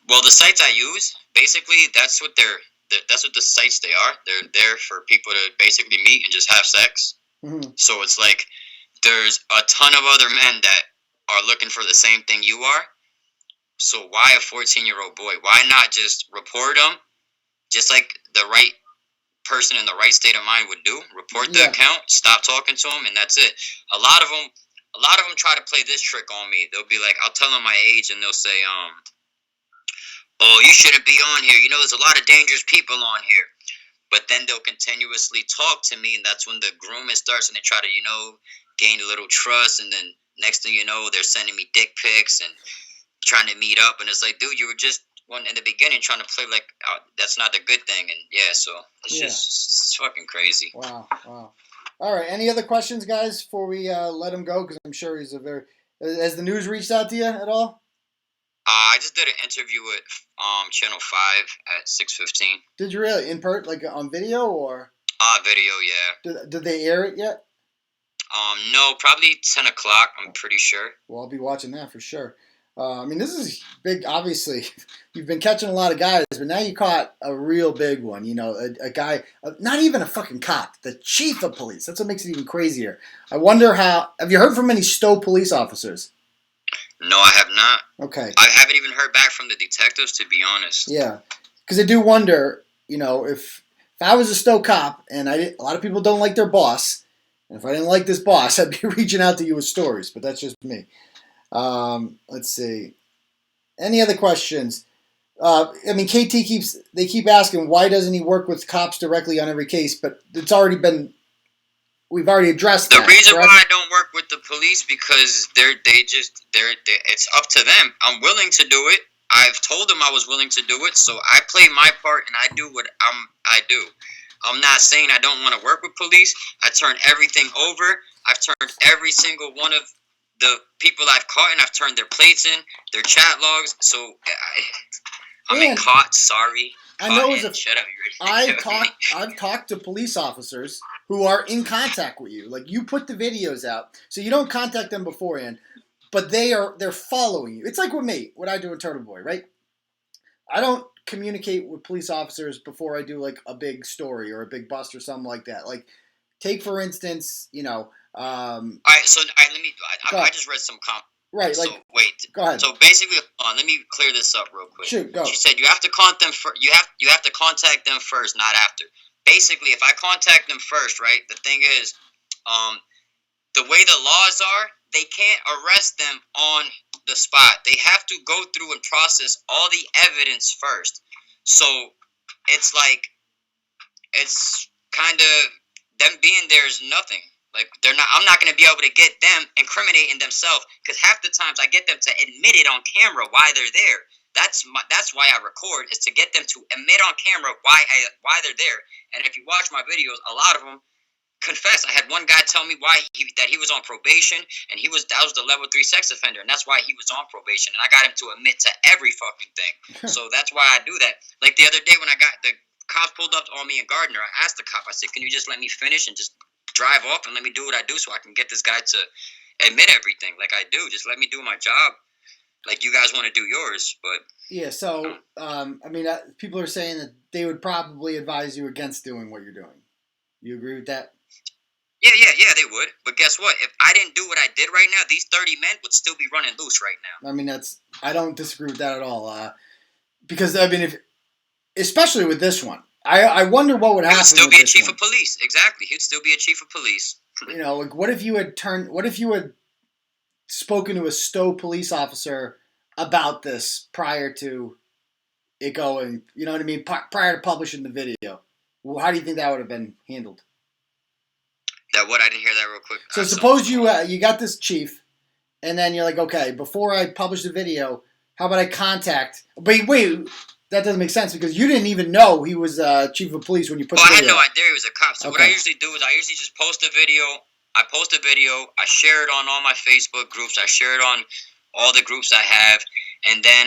Well, the sites I use, basically, that's what the sites they are. They're there for people to basically meet and just have sex. Mm-hmm. So it's like there's a ton of other men that are looking for the same thing you are. So why a 14-year-old boy? Why not just report him, just like the right person in the right state of mind would do? Report the account, stop talking to him, and that's it. A lot of them try to play this trick on me. They'll be like, I'll tell them my age, and they'll say, oh, you shouldn't be on here. You know, there's a lot of dangerous people on here. But then they'll continuously talk to me, and that's when the grooming starts, and they try to, gain a little trust, and then next thing you know, they're sending me dick pics and trying to meet up, and it's like, dude, you were just in the beginning trying to play like that's not the good thing, and so it's fucking crazy. Wow. All right, any other questions, guys, before we let him go? Because I'm sure he's has the news reached out to you at all? I just did an interview with Channel 5 at 6:15. Did you really like on video or? Video, yeah. Did they air it yet? No, probably 10 o'clock. I'm pretty sure. Well, I'll be watching that for sure. I mean, this is big. Obviously, you've been catching a lot of guys, but now you caught a real big one. You know, a guy, not even a fucking cop, the chief of police. That's what makes it even crazier. I wonder have you heard from any Stow police officers? No, I have not. Okay. I haven't even heard back from the detectives, to be honest. Yeah, because I do wonder, if I was a Stow cop and a lot of people don't like their boss, and if I didn't like this boss, I'd be reaching out to you with stories, but that's just me. Let's see. Any other questions? I mean, KT keep asking, why doesn't he work with cops directly on every case? But we've already addressed that. The reason why I don't work with the police because it's up to them. I'm willing to do it. I've told them I was willing to do it, so I play my part and I do what I do. I'm not saying I don't want to work with police. I turn everything over. I've turned every single one of the people I've caught, and I've turned their plates in, their chat logs. So I'm caught. Sorry. I know shut up. I've talked to police officers who are in contact with you. Like, you put the videos out, so you don't contact them beforehand, but they're following you. It's like with me, what I do in Turtle Boy, right? I don't communicate with police officers before I do like a big story or a big bust or something like that. Like, take for instance, all right, so I just read some comments. Right, so wait. Go ahead. So basically, let me clear this up real quick. Shoot, go. She said you have to contact them you have to contact them first, not after. Basically, if I contact them first, right? The thing is, the way the laws are, they can't arrest them on the spot. They have to go through and process all the evidence first. So it's like it's kind of them being there is nothing. Like I'm not gonna be able to get them incriminating themselves because half the times I get them to admit it on camera why they're there. That's why I record is to get them to admit on camera why they're there. And if you watch my videos, a lot of them confess. I had one guy tell me that he was on probation and that was the level 3 sex offender, and that's why he was on probation. And I got him to admit to every fucking thing. So that's why I do that. Like the other day when I got the cops pulled up on me in Gardner, I asked the cop. I said, "Can you just let me finish and just drive off and let me do what I do so I can get this guy to admit everything like I do. Just let me do my job like you guys want to do yours." But yeah, so I mean, people are saying that they would probably advise you against doing what you're doing. You agree with that? Yeah, they would. But guess what? If I didn't do what I did right now, these 30 men would still be running loose right now. I mean, I don't disagree with that at all. Because I mean, especially with this one, I wonder what would He happen. would still with be a this chief one. of police. Exactly. He'd still be a chief of police. You know, like what if you had spoken to a Stow police officer about this prior to it going? You know what I mean? Prior to publishing the video, well, how do you think that would have been handled? That what? I didn't hear that real quick. So suppose you got this chief, and then you're like, okay, before I publish the video, how about I contact? But wait, that doesn't make sense because you didn't even know he was chief of police when you put the I video. had no idea he was a cop. So what I usually do is I usually just post a video. I post a video. I share it on all my Facebook groups. I share it on all the groups I have, and then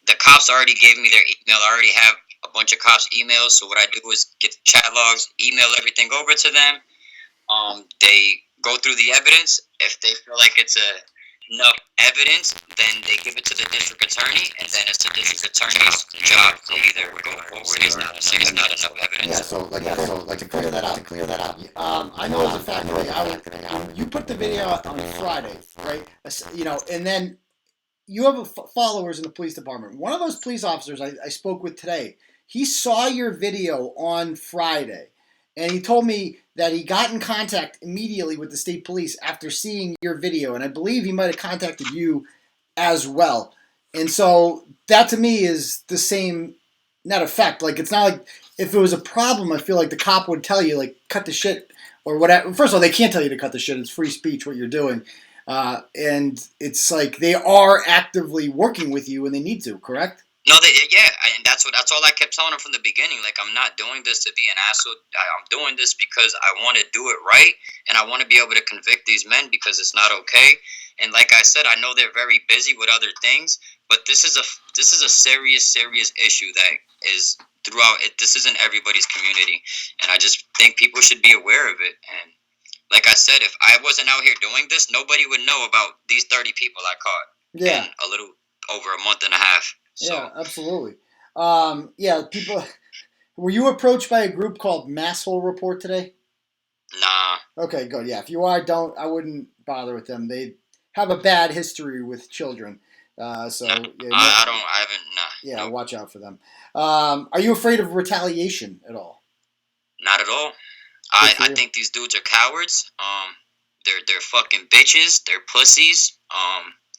the cops already gave me their email. I already have a bunch of cops' emails. So what I do is get the chat logs, email everything over to them. They go through the evidence. If they feel like it's enough evidence, then they give it to the district attorney, and then it's the district attorney's job to either go forward. It's not enough evidence. Yeah. So to clear that out. I know as a fact that you put the video out on Friday, right? You know, and then you have followers in the police department. One of those police officers I spoke with today, he saw your video on Friday, and he told me that he got in contact immediately with the state police after seeing your video, and I believe he might have contacted you as well. And so that to me is the same net effect. Like, it's not like if it was a problem, I feel like the cop would tell you, like, cut the shit or whatever. First of all, they can't tell you to cut the shit. It's free speech what you're doing. And it's like they are actively working with you when they need to, correct? No, and that's all I kept telling them from the beginning. Like, I'm not doing this to be an asshole. I'm doing this because I want to do it right, and I want to be able to convict these men because it's not okay. And like I said, I know they're very busy with other things, but this is a serious issue that is throughout it. This isn't everybody's community, and I just think people should be aware of it. And like I said, if I wasn't out here doing this, nobody would know about these 30 people I caught in a little over a month and a half. So. Yeah, absolutely. People. Were you approached by a group called Masshole Report today? Nah. Okay, good. Yeah, if you are, I wouldn't bother with them. They have a bad history with children. I haven't. Nah. Yeah, nope. Watch out for them. Are you afraid of retaliation at all? Not at all. I think these dudes are cowards. They're fucking bitches. They're pussies.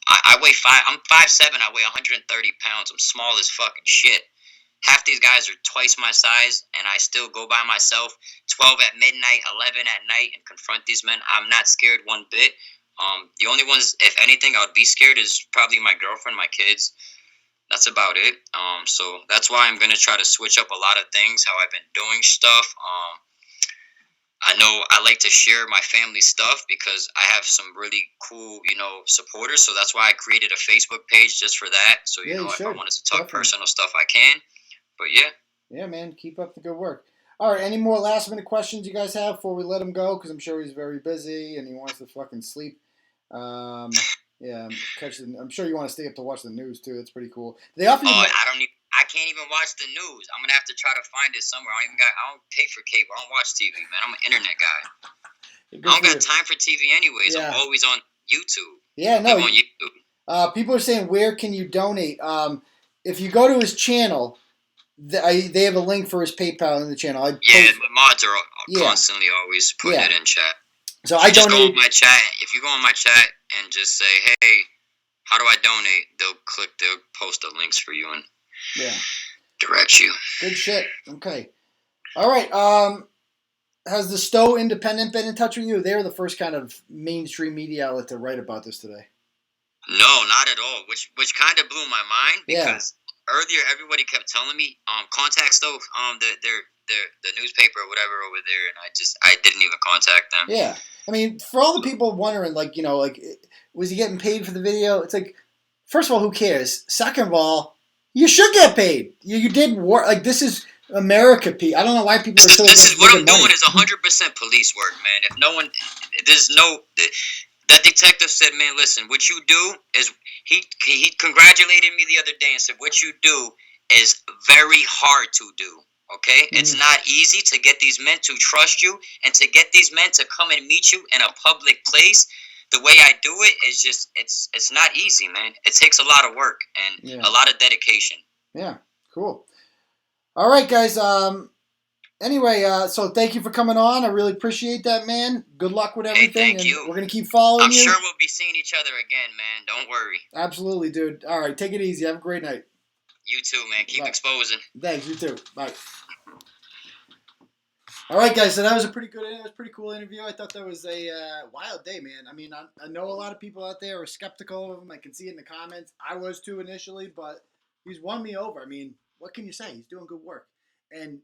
I'm 5'7", I weigh 130 pounds. I'm small as fucking shit. Half these guys are twice my size, and I still go by myself 12 at midnight, 11 at night, and confront these men. I'm not scared one bit. The only ones, if anything, I would be scared is probably my girlfriend, my kids. That's about it. So that's why I'm going to try to switch up a lot of things, how I've been doing stuff. I know I like to share my family stuff because I have some really cool, supporters. So that's why I created a Facebook page just for that. So, if I wanted to talk personal stuff, I can. But, yeah. Yeah, man. Keep up the good work. All right. Any more last-minute questions you guys have before we let him go? Because I'm sure he's very busy and he wants to fucking sleep. Yeah, I'm sure you want to stay up to watch the news, too. That's pretty cool. They offer you... I can't even watch the news. I'm gonna have to try to find it somewhere. I don't pay for cable. I don't watch TV, man. I'm an internet guy. I don't got time for TV anyways. Yeah. I'm always on YouTube. Yeah, no. On YouTube. People are saying, where can you donate? If you go to his channel, they have a link for his PayPal in the channel. The mods are constantly always putting it in chat. So I just go on my chat. If you go on my chat and just say, hey, how do I donate? They'll post the links for you and direct you. Good shit. Okay. All right. Has the Stow Independent been in touch with you? They were the first kind of mainstream media outlet to write about this today. No, not at all. Which kind of blew my mind because earlier everybody kept telling me, contact Stow, the newspaper or whatever over there, and I didn't even contact them. Yeah. I mean, for all the people wondering, was he getting paid for the video? It's like, first of all, who cares? Second of all, you should get paid. You did work. Like, this is America, Pete. I don't know why people are so... This is what I'm doing is 100% police work, man. That detective said, man, listen, what you do is... He congratulated me the other day and said, what you do is very hard to do, okay? Mm-hmm. It's not easy to get these men to trust you and to get these men to come and meet you in a public place. The way I do it is just, it's not easy, man. It takes a lot of work and a lot of dedication. Yeah, cool. All right, guys. Anyway, so thank you for coming on. I really appreciate that, man. Good luck with Hey, everything, thank and you. we're gonna keep following I'm you. sure we'll be seeing each other again, man. Don't worry. Absolutely, dude. All right, take it easy. Have a great night. You too, man. Keep Bye. exposing. Thanks. You too. Bye. All right, guys. So that was a pretty good, it was a pretty cool interview. I thought that was a wild day, man. I mean, I know a lot of people out there are skeptical of him. I can see it in the comments. I was too initially, but he's won me over. I mean, what can you say? He's doing good work. And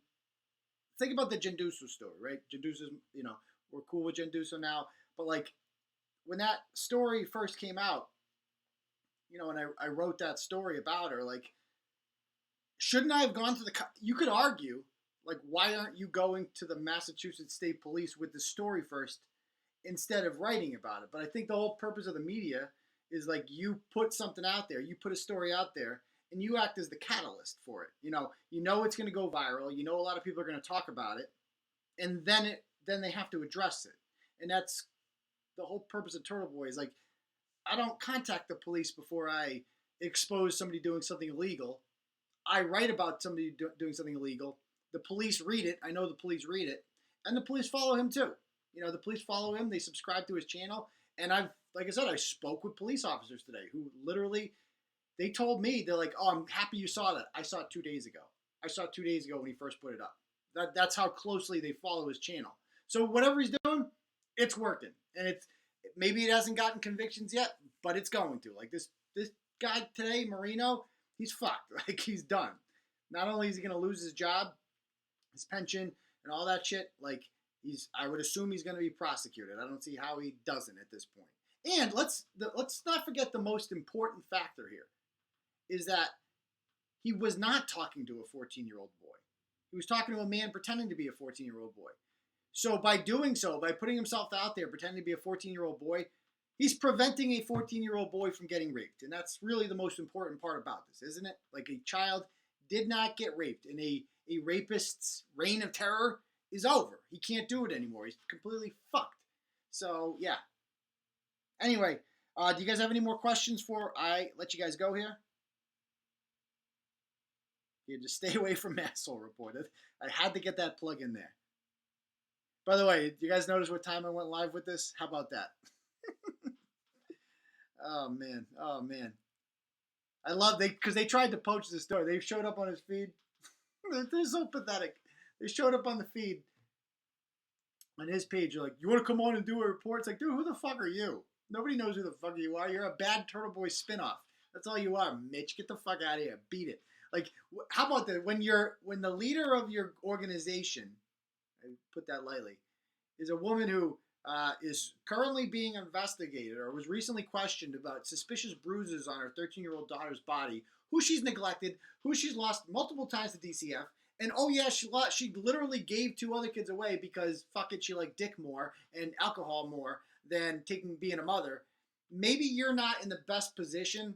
think about the Genduso story, right? Genduso's, we're cool with Genduso now, but like when that story first came out, and I wrote that story about her, like, shouldn't I have gone to you could argue, like, why aren't you going to the Massachusetts State Police with the story first instead of writing about it? But I think the whole purpose of the media is like you put something out there, you put a story out there, and you act as the catalyst for it. You know it's going to go viral. You know a lot of people are going to talk about it, and then they have to address it, and that's the whole purpose of Turtle Boy. Is like I don't contact the police before I expose somebody doing something illegal. I write about somebody doing something illegal. The police read it. I know the police read it, and the police follow him too. The police follow him. They subscribe to his channel, and like I said, I spoke with police officers today who literally, they told me, they're like, "Oh, I'm happy you saw that. I saw it 2 days ago. I saw it 2 days ago when he first put it up." That's how closely they follow his channel. So whatever he's doing, it's working, and maybe it hasn't gotten convictions yet, but it's going to. Like this guy today, Marino, he's fucked. Like he's done. Not only is he going to lose his job, his pension, and all that shit. Like I would assume he's going to be prosecuted. I don't see how he doesn't at this point. And let's not forget the most important factor here is that he was not talking to a 14-year-old boy. He was talking to a man pretending to be a 14-year-old boy. So by doing so, by putting himself out there pretending to be a 14-year-old boy, he's preventing a 14-year-old boy from getting raped. And that's really the most important part about this, isn't it? Like a child did not get raped, and a rapist's reign of terror is over. He can't do it anymore. He's completely fucked. So, yeah. Anyway, do you guys have any more questions before I let you guys go here? Yeah, just stay away from Asshole Report. I had to get that plug in there. By the way, you guys notice what time I went live with this? How about that? Oh man. I love because they tried to poach the story. They showed up on his feed. They're so pathetic. They showed up on the feed on his page. You're like, you want to come on and do a report? It's like, dude, who the fuck are you? Nobody knows who the fuck you are. You're a bad Turtle Boy spinoff. That's all you are, Mitch. Get the fuck out of here. Beat it. Like, how about that? When the leader of your organization, I put that lightly, is a woman who is currently being investigated or was recently questioned about suspicious bruises on her 13-year-old daughter's body, who she's neglected, who she's lost multiple times to DCF, and oh yeah, she literally gave two other kids away because fuck it, she liked dick more and alcohol more than being a mother. Maybe you're not in the best position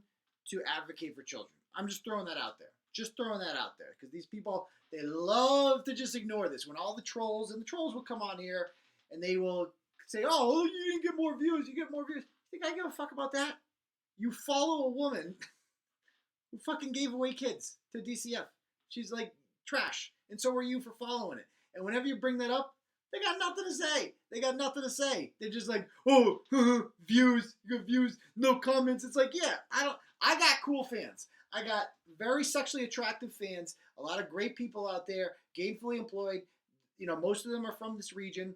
to advocate for children. I'm just throwing that out there. Just throwing that out there because these people, they love to just ignore this. When all the trolls will come on here and they will say, "Oh, you didn't get more views. You get more views." You think I give a fuck about that? You follow a woman who fucking gave away kids to DCF. She's like trash, and so are you for following it. And whenever you bring that up, they got nothing to say. They got nothing to say. They're just like, "Oh, views. You got views. No comments." It's like, yeah, I got cool fans. I got very sexually attractive fans. A lot of great people out there, gainfully employed. Most of them are from this region.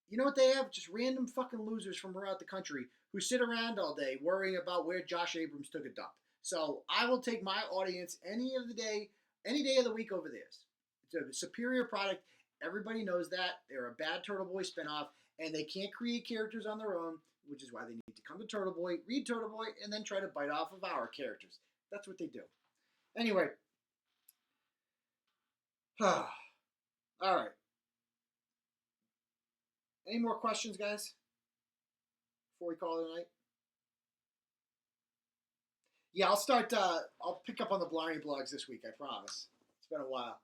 You know what they have? Just random fucking losers from around the country who sit around all day worrying about where Josh Abrams took a dump. So I will take my audience any day of the week over theirs. It's a superior product. Everybody knows that. They're a bad Turtle Boy spinoff, and they can't create characters on their own, which is why they need to come to Turtle Boy, read Turtle Boy, and then try to bite off of our characters. That's what they do. Anyway. All right. Any more questions, guys? Before we call it a night? Yeah, I'll start. I'll pick up on the Blarney blogs this week. I promise. It's been a while.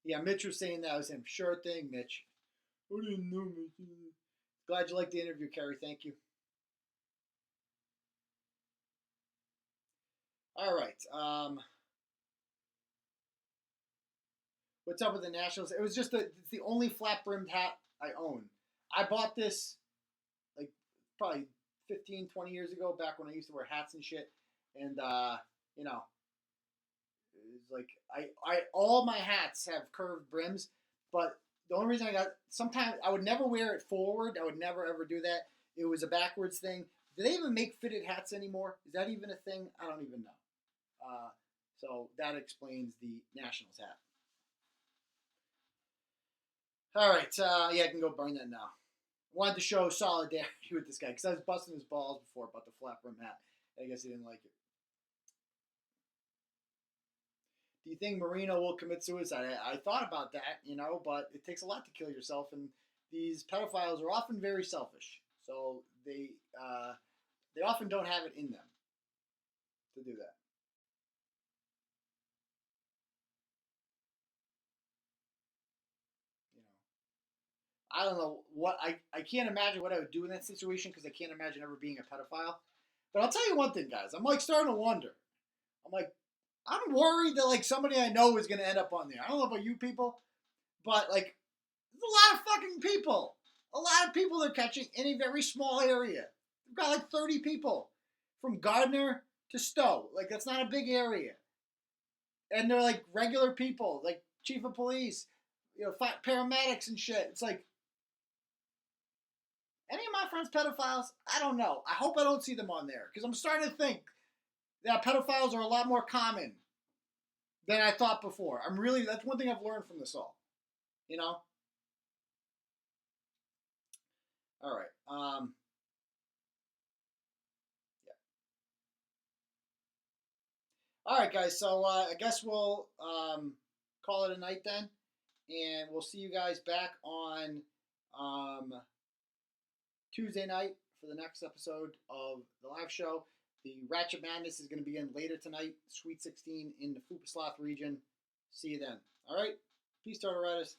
Yeah, Mitch was saying that was him. Sure thing, Mitch. I didn't know, Mitch. Glad you liked the interview, Kerry. Thank you. All right. What's up with the Nationals? It was just it's the only flat brimmed hat I own. I bought this like probably 15, 20 years ago, back when I used to wear hats and shit. And you know, it's like I all my hats have curved brims, but the only reason I got sometimes I would never wear it forward. I would never ever do that. It was a backwards thing. Do they even make fitted hats anymore? Is that even a thing? I don't even know. So that explains the Nationals hat. All right, yeah, I can go burn that now. I wanted to show solidarity with this guy because I was busting his balls before about the flat brim hat. I guess he didn't like it. Do you think Marino will commit suicide? I thought about that, but it takes a lot to kill yourself, and these pedophiles are often very selfish. So they often don't have it in them to do that. You know, I don't know what I can't imagine what I would do in that situation because I can't imagine ever being a pedophile. But I'll tell you one thing, guys. I'm like starting to wonder. I'm like, I'm worried that like somebody I know is going to end up on there. I don't know about you people, but like, there's a lot of fucking people. A lot of people they're catching in a very small area. They've got like 30 people from Gardner to Stow. Like, that's not a big area. And they're like regular people, like chief of police, paramedics and shit. It's like, any of my friends pedophiles? I don't know. I hope I don't see them on there because I'm starting to think that pedophiles are a lot more common than I thought before. That's one thing I've learned from this all. You know? All right. Yeah. All right, guys. So I guess we'll call it a night then. And we'll see you guys back on Tuesday night for the next episode of the live show. The Ratchet Madness is going to begin later tonight. Sweet 16 in the Fupa Sloth region. See you then. All right. Peace, Turtle Riders.